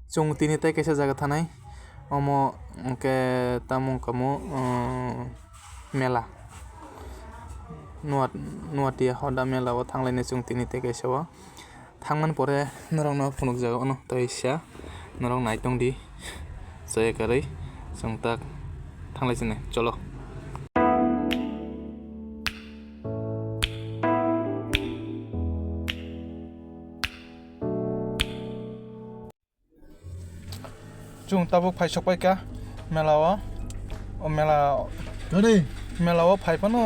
chung tini tai kaisa jaga thanai omo ke tamung kamu mela Nowatia hodha mela o thanglai chung tini tai kaisa o thangman pore norok no phunukjago ono toisa norok nai tongdi jaya karai chung tak thanglai chini cholo chung tabuk phai sokpai ka mela o mela Ready? mela o phai pano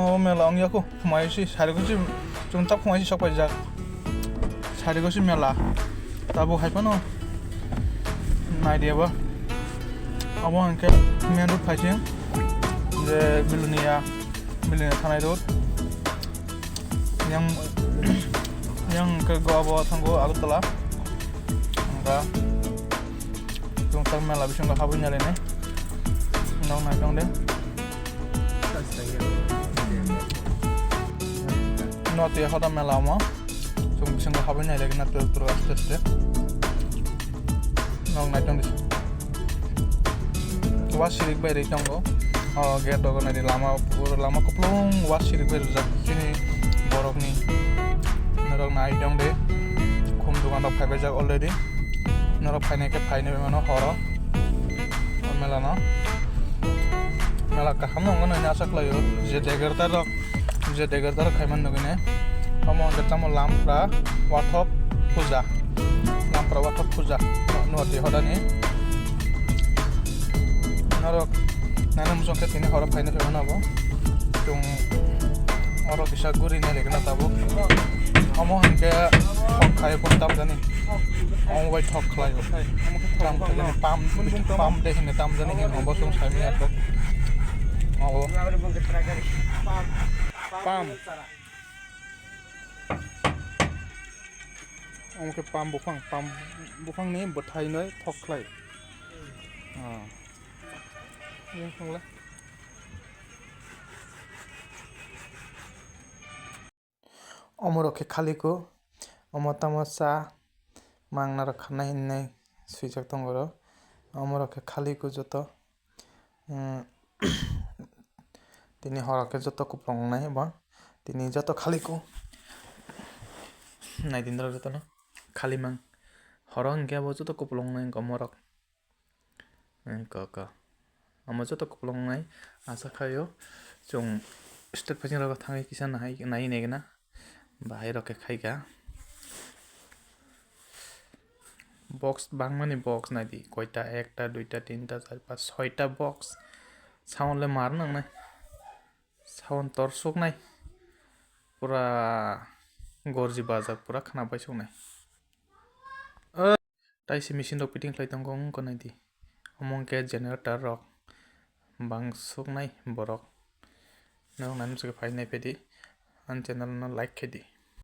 o mela ong yaku phumai si sari ko si chung tak phumai si sokpai jak sari ko si mela tabuk hai pano nai dia ba abo angke main road phai sing je bilunia thanai road yang ke go abo thango agutala angka chung tak mela bising ka habu nyale ne nong nai dong de Nowatia hodha mela mo chung bising ka habu nyale na tur aste nong nai dong dis was sirik bai rei tongo gate dogo nai lama koplong was sirik bai jak sini borok ni norok nai dong de khum dukan rok phaibai jak already norok phainai ke phainai mano horo mela no mela ka hamno ngono na saklayo je degerta rok khaiman nogine amo gatamo Lampra wathop puja Nowatia hodha ni norok nana musong ke tini horo phainai mano bo chung oro bisa guri ne legna tabo amo hanke thok khai pon tam jani amo bai thok khlai tam jani pam de hine tam jani hin ombo sung sai mi atok amo pam amo ke pam bufang ni bothai noi thok khlai yang khongla omorok ke khali ko omotamo cha mangna rok khana hinne suijak tongoro omorok ke khali ko joto tini horok ke joto kuplong nai ba tini joto khali ko nai din joto no khali mang horok hingke bo joto kuplong nai omorok ka amo joto kuplong nai asa khaio chung state phasing rok thangai kisa nai negena bahai rok ke khaika box bangmani box nai di koita ekta duita tinta char paঁচ ছয়টা box sound le mar nang nai sound torsok nai pura gorji bajak pura khana paisok nai taisi machine rok fitting khlai tongo ongko nai di among ke generator rok bangsuk nai borok nang nai msike phainai pedi an channel no like khedi।